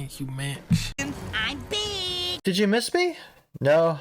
Thank you, Max. I'm big! Did you miss me? No?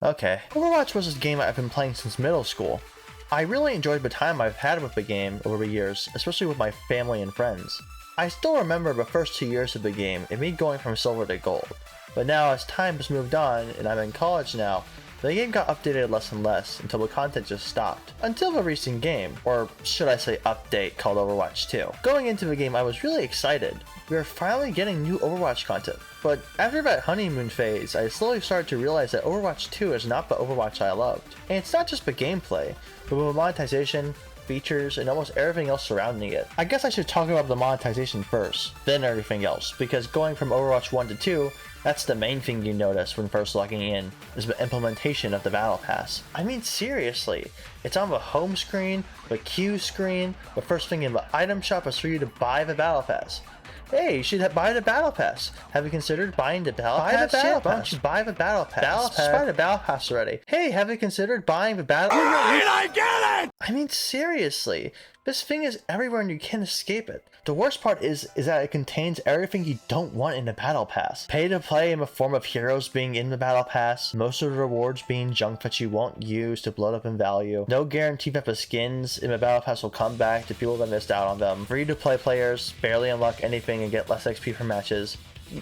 Okay. Overwatch was a game I've been playing since middle school. I really enjoyed the time I've had with the game over the years, especially with my family and friends. I still remember the first 2 years of the game and me going from silver to gold. But now as time has moved on and I'm in college now, the game got updated less and less until the content just stopped. Until the recent game, or should I say update, called Overwatch 2. Going into the game I was really excited. We were finally getting new Overwatch content. But after that honeymoon phase, I slowly started to realize that Overwatch 2 is not the Overwatch I loved. And it's not just the gameplay, but the monetization, features, and almost everything else surrounding it. I guess I should talk about the monetization first, then everything else, because going from Overwatch 1 to 2, that's the main thing you notice when first logging in, is the implementation of the Battle Pass. I mean seriously, it's on the home screen, the queue screen, the first thing in the item shop is for you to buy the Battle Pass. Hey, you should buy the Battle Pass. Have you considered buying the Battle Pass? Why don't you buy the Battle Pass? Just buy the Battle Pass already. Hey, have you considered buying the Battle Pass? I get it! I mean, seriously, this thing is everywhere and you can't escape it. The worst part is that it contains everything you don't want in the Battle Pass. Pay to play in the form of heroes being in the Battle Pass, most of the rewards being junk that you won't use to bloat up in value, no guarantee that the skins in the Battle Pass will come back to people that missed out on them, free to play players barely unlock anything and get less XP for matches.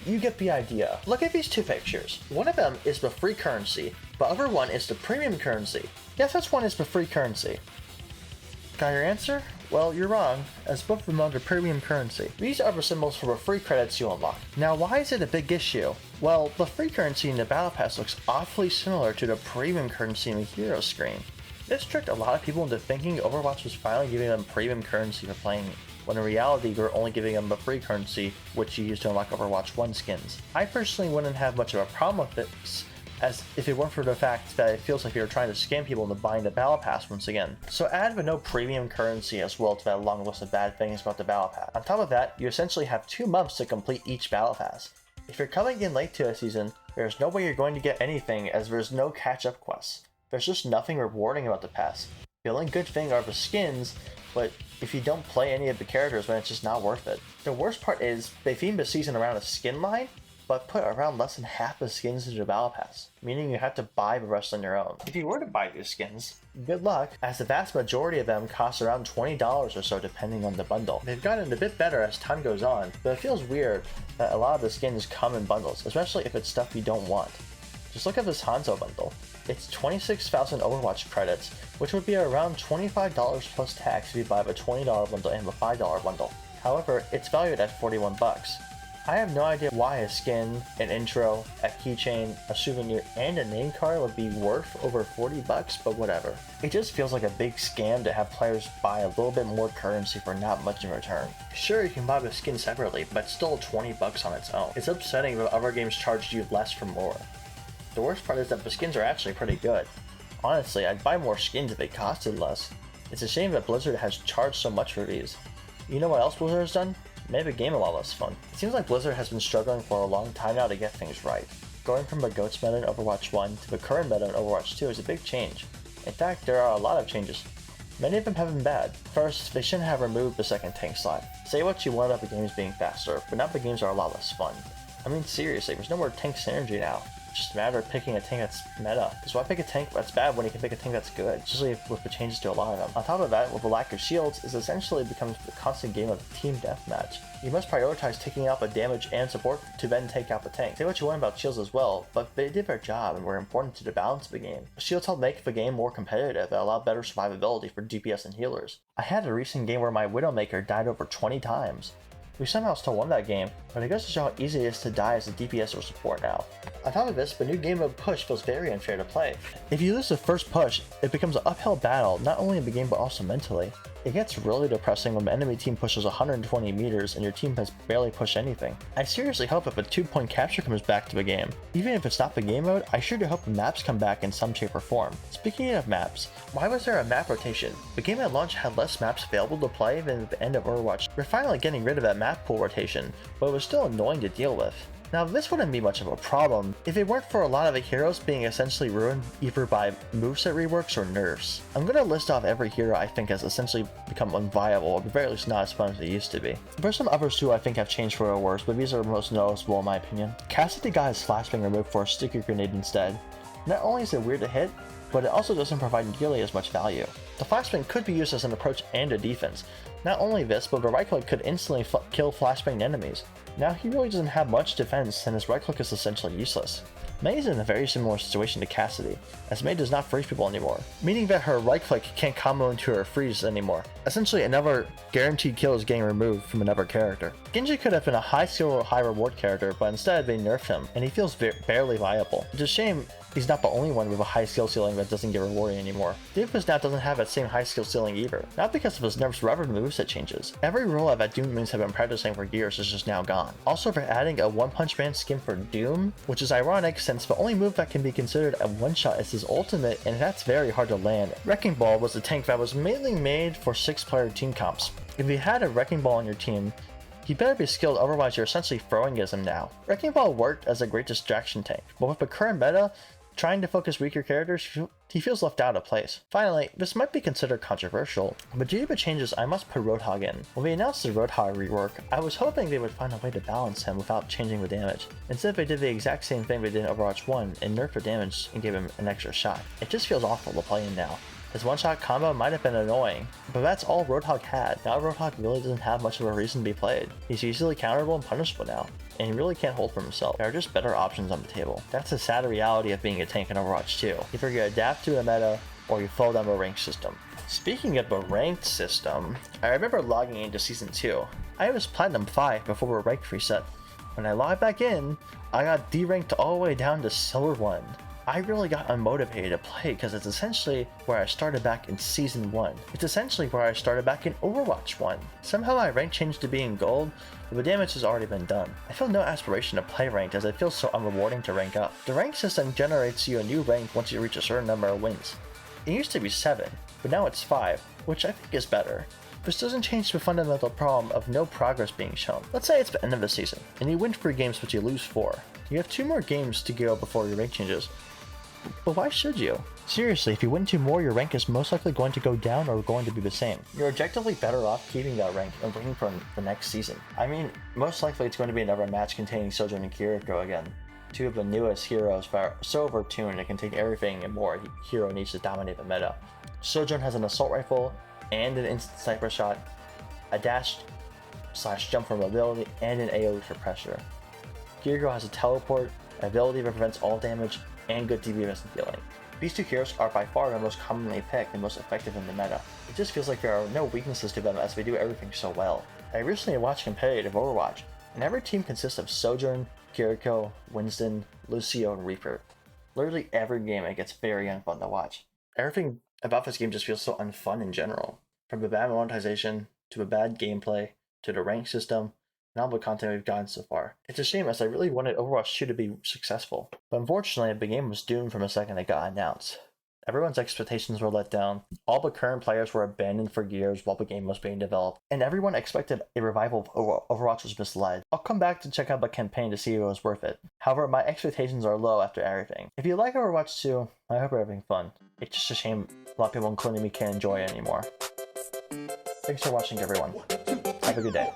You get the idea. Look at these two pictures. One of them is the free currency, the other one is the premium currency. Yes, this one is the free currency. Got your answer? Well, you're wrong, as both of them are the premium currency. These are the symbols for the free credits you unlock. Now, why is it a big issue? Well, the free currency in the Battle Pass looks awfully similar to the premium currency in the hero screen. This tricked a lot of people into thinking Overwatch was finally giving them premium currency for playing, when in reality we were only giving them the free currency, which you use to unlock Overwatch 1 skins. I personally wouldn't have much of a problem with this, as if it weren't for the fact that it feels like you're trying to scam people into buying the Battle Pass once again. So add the no premium currency as well to that long list of bad things about the Battle Pass. On top of that, you essentially have 2 months to complete each Battle Pass. If you're coming in late to a season, there's no way you're going to get anything as there's no catch-up quests. There's just nothing rewarding about the pass. The only good thing are the skins, but if you don't play any of the characters, then it's just not worth it. The worst part is, they themed the season around a skin line, but put around less than half the skins into the Battle Pass, meaning you have to buy the rest on your own. If you were to buy these skins, good luck, as the vast majority of them cost around $20 or so depending on the bundle. They've gotten a bit better as time goes on, but it feels weird that a lot of the skins come in bundles, especially if it's stuff you don't want. Just look at this Hanzo bundle. It's 26,000 Overwatch credits, which would be around $25 plus tax if you buy the $20 bundle and the $5 bundle. However, it's valued at 41 bucks. I have no idea why a skin, an intro, a keychain, a souvenir, and a name card would be worth over 40 bucks, but whatever. It just feels like a big scam to have players buy a little bit more currency for not much in return. Sure, you can buy the skin separately, but it's still 20 bucks on its own. It's upsetting that other games charge you less for more. The worst part is that the skins are actually pretty good. Honestly, I'd buy more skins if they costed less. It's a shame that Blizzard has charged so much for these. You know what else Blizzard has done? Made the game a lot less fun. It seems like Blizzard has been struggling for a long time now to get things right. Going from the GOATS meta in Overwatch 1 to the current meta in Overwatch 2 is a big change. In fact, there are a lot of changes. Many of them have been bad. First, they shouldn't have removed the second tank slot. Say what you want about the games being faster, but now the games are a lot less fun. I mean seriously, there's no more tank synergy now. It's just a matter of picking a tank that's meta. Because why pick a tank that's bad when you can pick a tank that's good? Especially with the changes to a lot of them. On top of that, with the lack of shields, it essentially becomes a constant game of team deathmatch. You must prioritize taking out the damage and support to then take out the tank. Say what you want about shields as well, but they did their job and were important to the balance of the game. Shields help make the game more competitive and allow better survivability for DPS and healers. I had a recent game where my Widowmaker died over 20 times. We somehow still won that game, but it goes to show how easy it is to die as a DPS or support now. On top of this, the new game mode push feels very unfair to play. If you lose the first push, it becomes an uphill battle not only in the game but also mentally. It gets really depressing when the enemy team pushes 120 meters and your team has barely pushed anything. I seriously hope if a 2-point capture comes back to the game. Even if it's not the game mode, I sure do hope the maps come back in some shape or form. Speaking of maps, why was there a map rotation? The game at launch had less maps available to play than at the end of Overwatch. We're finally getting rid of that map pool rotation, but it was still annoying to deal with. Now this wouldn't be much of a problem if it weren't for a lot of the heroes being essentially ruined either by moveset reworks or nerfs. I'm gonna list off every hero I think has essentially become unviable, or at the very least not as fun as they used to be. There's some others too I think have changed for the worse, but these are most noticeable in my opinion. Cassidy got his flashbang removed for a sticky grenade instead. Not only is it weird to hit, but it also doesn't provide nearly as much value. The flashbang could be used as an approach and a defense. Not only this, but the right click could instantly kill flashbanged enemies. Now he really doesn't have much defense and his right click is essentially useless. Mei is in a very similar situation to Cassidy, as Mei does not freeze people anymore, meaning that her right click can't combo into her freeze anymore. Essentially another guaranteed kill is getting removed from another character. Genji could have been a high skill or high reward character, but instead they nerfed him, and he feels barely viable. It's a shame he's not the only one with a high skill ceiling that doesn't get rewarded anymore. Doomfist now doesn't have that same high skill ceiling either, not because of his nerfs rather than moveset changes. Every rollout that Doom mains have been practicing for years is just now gone. Also for adding a One Punch Man skin for Doom, which is ironic since the only move that can be considered a one-shot is his ultimate, and that's very hard to land. Wrecking Ball was a tank that was mainly made for 6-player team comps. If you had a Wrecking Ball on your team, he better be skilled, otherwise you're essentially throwing at him now. Wrecking Ball worked as a great distraction tank, but with the current meta, trying to focus weaker characters, he feels left out of place. Finally, this might be considered controversial, but due to the changes I must put Roadhog in. When we announced the Roadhog rework, I was hoping they would find a way to balance him without changing the damage. Instead they did the exact same thing they did in Overwatch 1 and nerfed the damage and gave him an extra shot. It just feels awful to play him now. His one-shot combo might have been annoying, but that's all Roadhog had. Now Roadhog really doesn't have much of a reason to be played. He's easily counterable and punishable now, and he really can't hold for himself. There are just better options on the table. That's the sad reality of being a tank in Overwatch 2. Either you adapt to the meta, or you fall down the ranked system. Speaking of the ranked system, I remember logging into Season 2. I was Platinum 5 before the rank reset. When I logged back in, I got deranked all the way down to Silver 1. I really got unmotivated to play because it's essentially where I started back in Season 1. It's essentially where I started back in Overwatch 1. Somehow my rank changed to being gold, but the damage has already been done. I feel no aspiration to play ranked as it feels so unrewarding to rank up. The rank system generates you a new rank once you reach a certain number of wins. It used to be 7, but now it's 5, which I think is better. This doesn't change the fundamental problem of no progress being shown. Let's say it's the end of the season, and you win 3 games but you lose 4. You have 2 more games to go before your rank changes. But why should you? Seriously, if you win 2 more, your rank is most likely going to go down or going to be the same. You're objectively better off keeping that rank and waiting for the next season. I mean, most likely it's going to be another match containing Sojourn and Kiriko again. 2 of the newest heroes that are so overtuned it can take everything and more a hero needs to dominate the meta. Sojourn has an assault rifle and an instant sniper shot, a dash/jump for mobility, and an AoE for pressure. Kiriko has a teleport, an ability that prevents all damage, and good DPS and healing. These 2 heroes are by far the most commonly picked and most effective in the meta. It just feels like there are no weaknesses to them as they do everything so well. I recently watched competitive Overwatch, and every team consists of Sojourn, Kiriko, Winston, Lucio, and Reaper. Literally every game it gets very unfun to watch. Everything about this game just feels so unfun in general. From the bad monetization, to the bad gameplay, to the rank system, and all the content we've gotten so far. It's a shame as I really wanted Overwatch 2 to be successful, but unfortunately the game was doomed from the second it got announced. Everyone's expectations were let down, all the current players were abandoned for years while the game was being developed, and everyone expected a revival of Overwatch was misled. I'll come back to check out the campaign to see if it was worth it. However, my expectations are low after everything. If you like Overwatch 2, I hope you're having fun. It's just a shame a lot of people including me can't enjoy it anymore. Thanks for watching everyone. Have a good day.